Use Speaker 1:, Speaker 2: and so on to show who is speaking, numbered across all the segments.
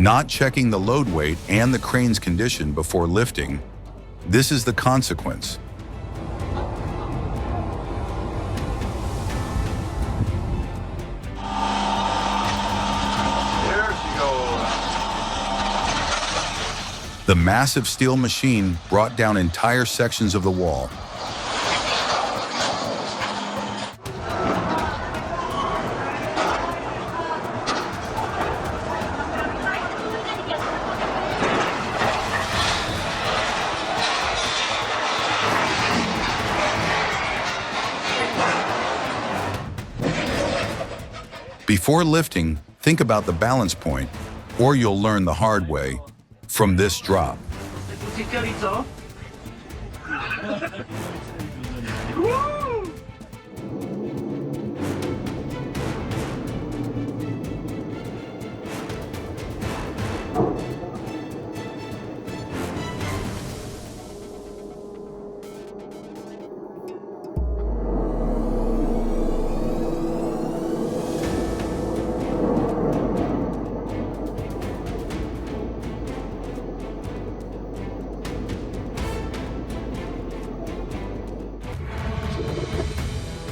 Speaker 1: not checking the load weight and the crane's condition before lifting. This is the consequence. The massive steel machine brought down entire sections of the wall. Before lifting, think about the balance point, or you'll learn the hard way from this drop.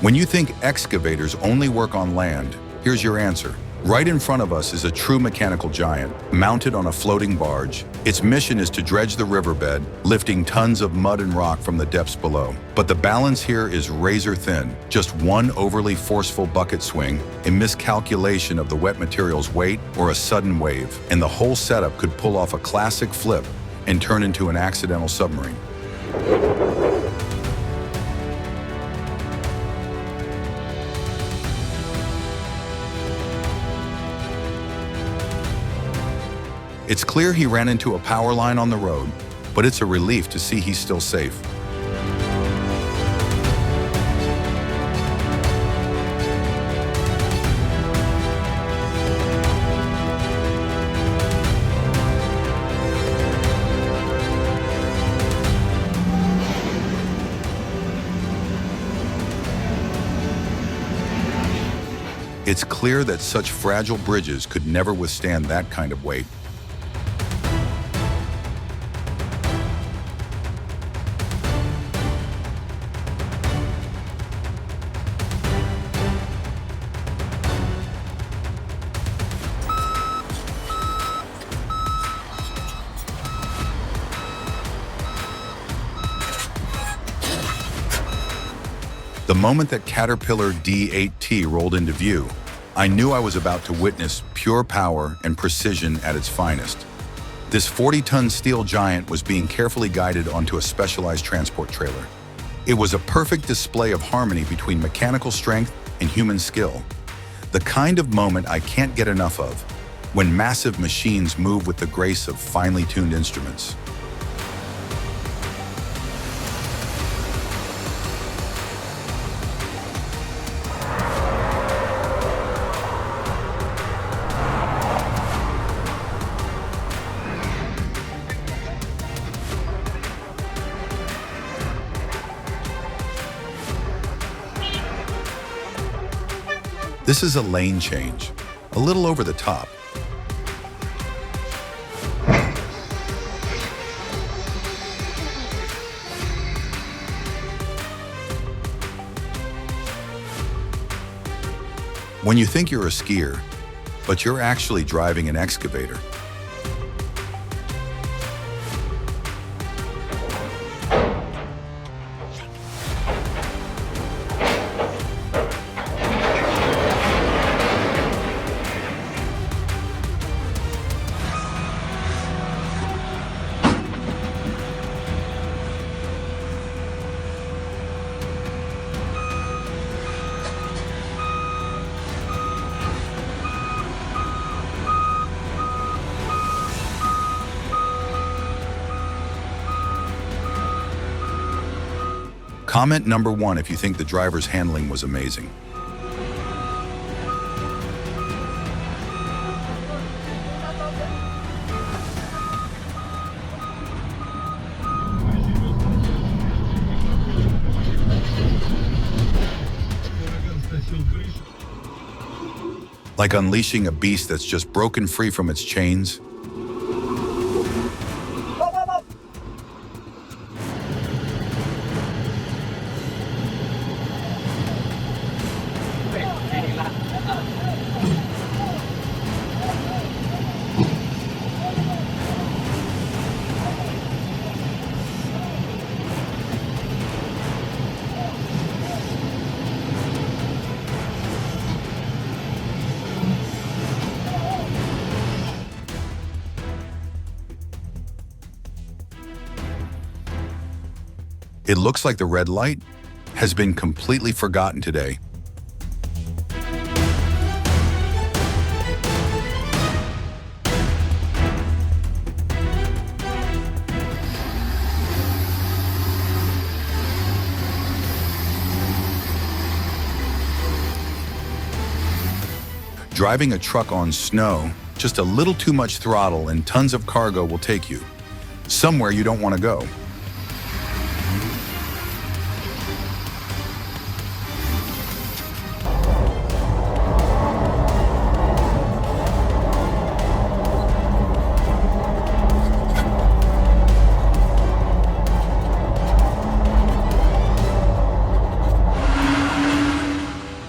Speaker 1: When you think excavators only work on land, here's your answer. Right in front of us is a true mechanical giant, mounted on a floating barge. Its mission is to dredge the riverbed, lifting tons of mud and rock from the depths below. But the balance here is razor thin. Just one overly forceful bucket swing, a miscalculation of the wet material's weight, or a sudden wave, and the whole setup could pull off a classic flip and turn into an accidental submarine. It's clear he ran into a power line on the road, but it's a relief to see he's still safe. It's clear that such fragile bridges could never withstand that kind of weight. The moment that Caterpillar D8T rolled into view, I knew I was about to witness pure power and precision at its finest. This 40-ton steel giant was being carefully guided onto a specialized transport trailer. It was a perfect display of harmony between mechanical strength and human skill. The kind of moment I can't get enough of, when massive machines move with the grace of finely tuned instruments. This is a lane change, a little over the top. When you think you're a skier, but you're actually driving an excavator. Comment number 1 if you think the driver's handling was amazing. Like unleashing a beast that's just broken free from its chains, It looks like the red light has been completely forgotten today. Driving a truck on snow, just a little too much throttle and tons of cargo will take you somewhere you don't want to go.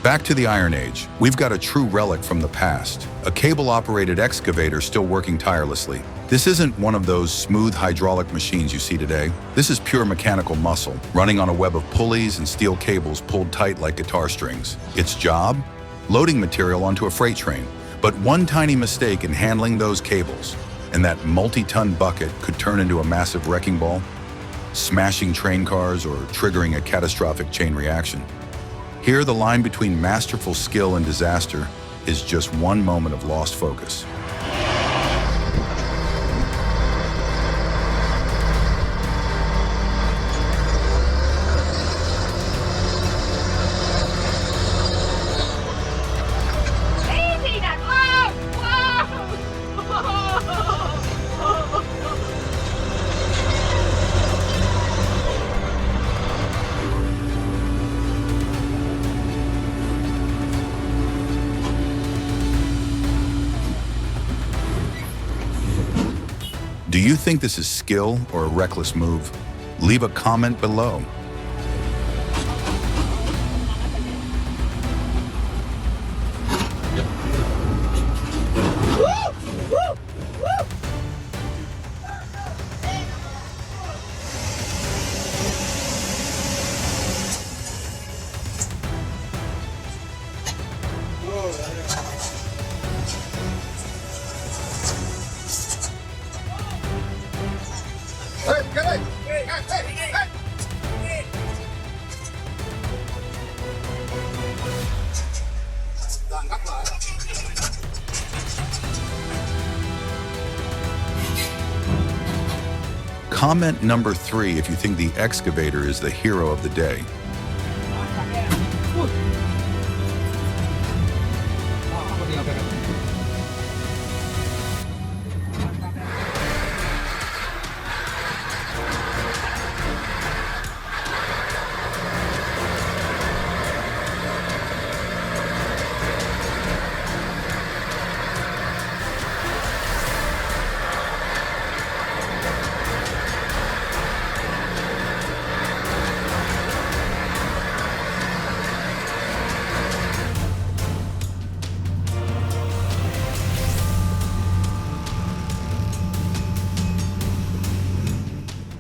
Speaker 1: Back to the Iron Age, we've got a true relic from the past, a cable-operated excavator still working tirelessly. This isn't one of those smooth hydraulic machines you see today. This is pure mechanical muscle, running on a web of pulleys and steel cables pulled tight like guitar strings. Its job? Loading material onto a freight train. But one tiny mistake in handling those cables, and that multi-ton bucket could turn into a massive wrecking ball, smashing train cars or triggering a catastrophic chain reaction. Here, the line between masterful skill and disaster is just one moment of lost focus. Do you think this is skill or a reckless move? Leave a comment below. Comment number 3 if you think the excavator is the hero of the day.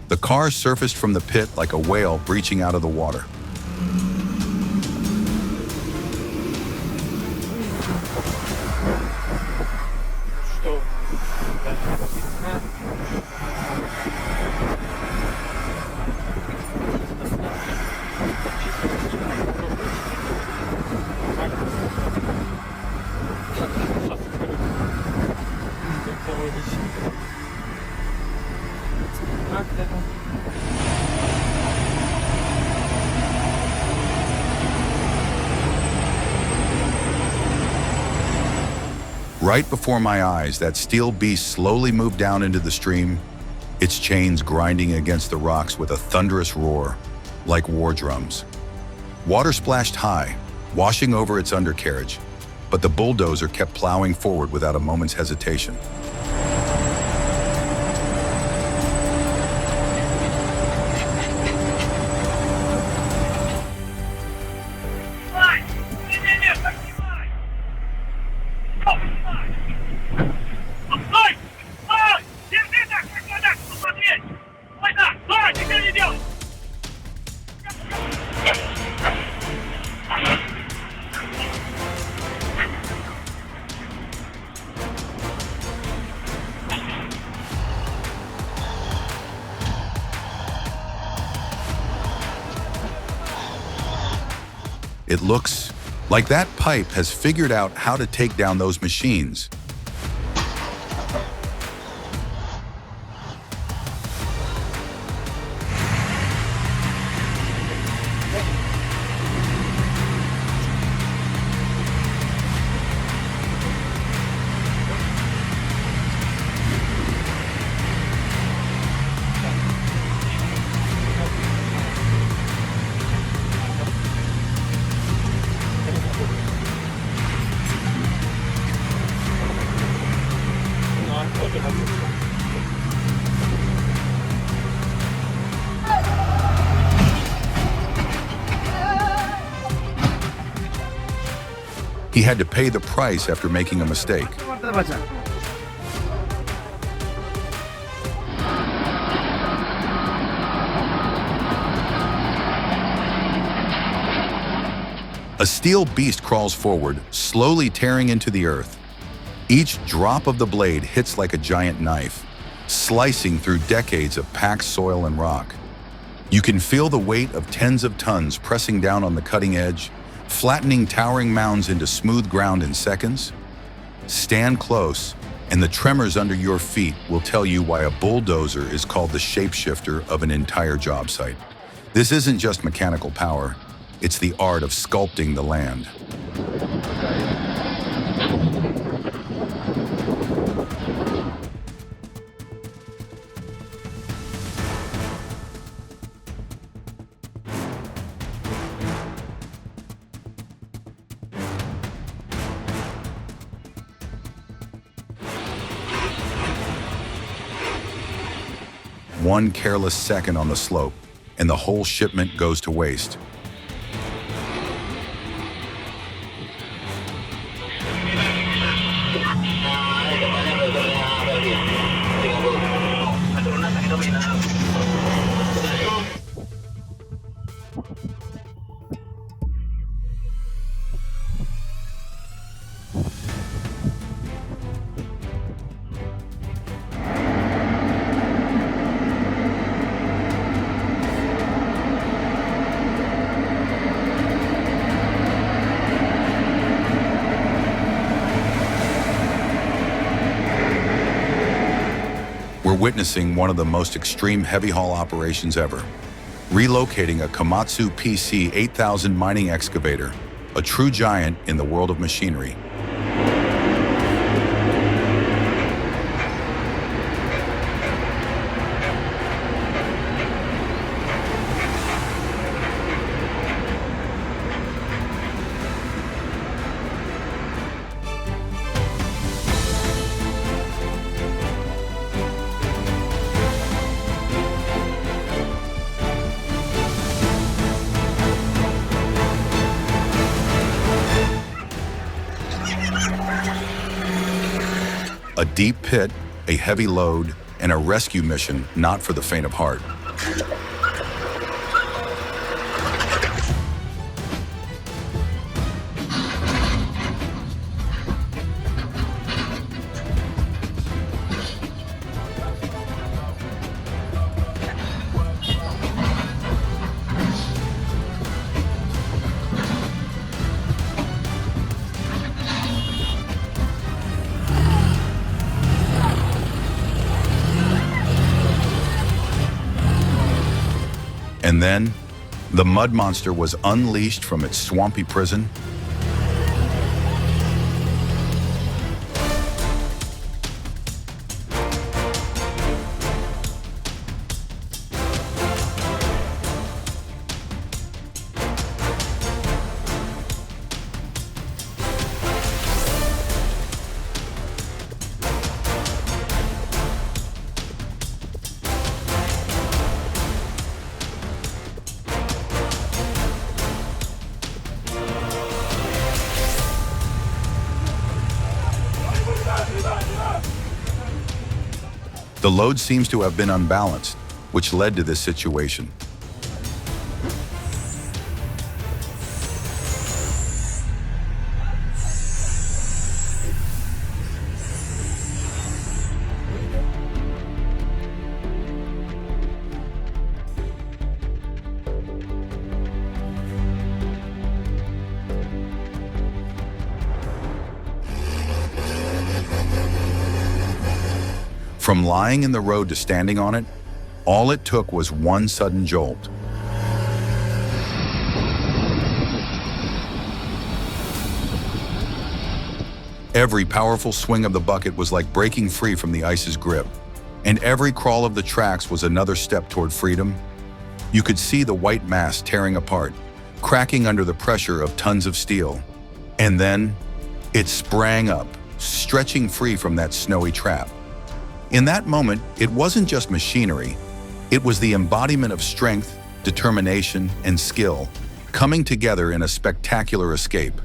Speaker 1: The car surfaced from the pit like a whale breaching out of the water. Right before my eyes, that steel beast slowly moved down into the stream, its chains grinding against the rocks with a thunderous roar, like war drums. Water splashed high, washing over its undercarriage, but the bulldozer kept plowing forward without a moment's hesitation. It looks like that pipe has figured out how to take down those machines. He had to pay the price after making a mistake. A steel beast crawls forward, slowly tearing into the earth. Each drop of the blade hits like a giant knife, slicing through decades of packed soil and rock. You can feel the weight of tens of tons pressing down on the cutting edge, flattening towering mounds into smooth ground in seconds. Stand close, and the tremors under your feet will tell you why a bulldozer is called the shapeshifter of an entire job site. This isn't just mechanical power, it's the art of sculpting the land. One careless second on the slope, and the whole shipment goes to waste. We're witnessing one of the most extreme heavy haul operations ever. Relocating a Komatsu PC 8000 mining excavator, a true giant in the world of machinery. A deep pit, a heavy load, and a rescue mission not for the faint of heart. And then, the mud monster was unleashed from its swampy prison. The load seems to have been unbalanced, which led to this situation. From lying in the road to standing on it, all it took was one sudden jolt. Every powerful swing of the bucket was like breaking free from the ice's grip, and every crawl of the tracks was another step toward freedom. You could see the white mass tearing apart, cracking under the pressure of tons of steel. And then, it sprang up, stretching free from that snowy trap. In that moment, it wasn't just machinery, it was the embodiment of strength, determination, and skill, coming together in a spectacular escape.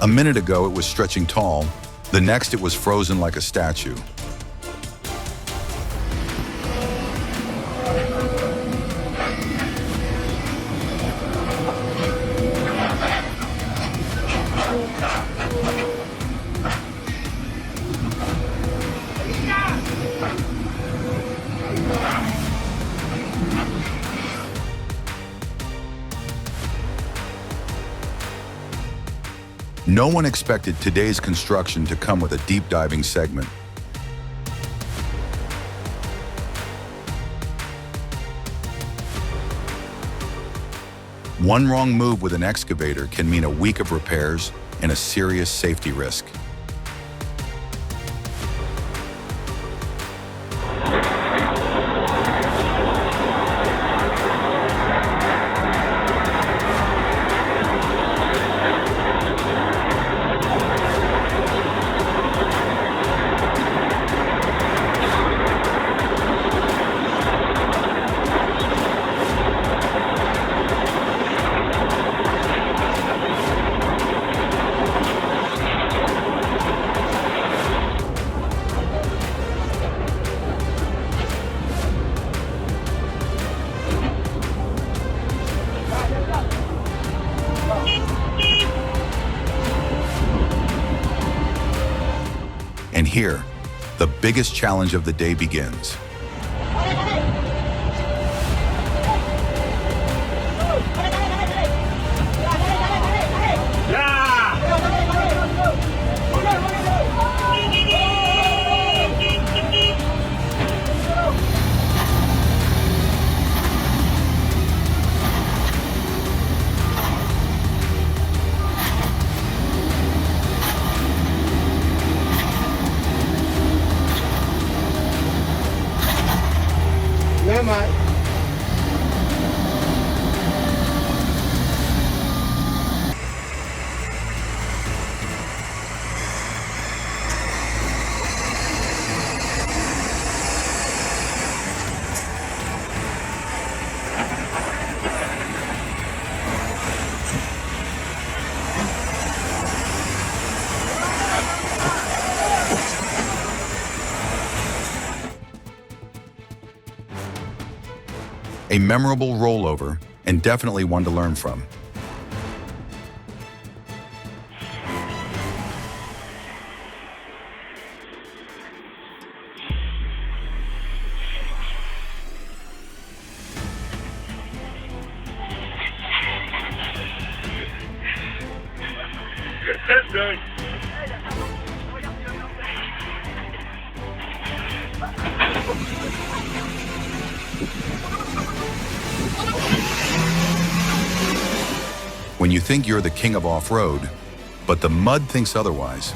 Speaker 1: A minute ago, it was stretching tall. The next, it was frozen like a statue. No one expected today's construction to come with a deep diving segment. One wrong move with an excavator can mean a week of repairs and a serious safety risk. And here, the biggest challenge of the day begins. A memorable rollover, and definitely one to learn from. When you think you're the king of off-road, but the mud thinks otherwise.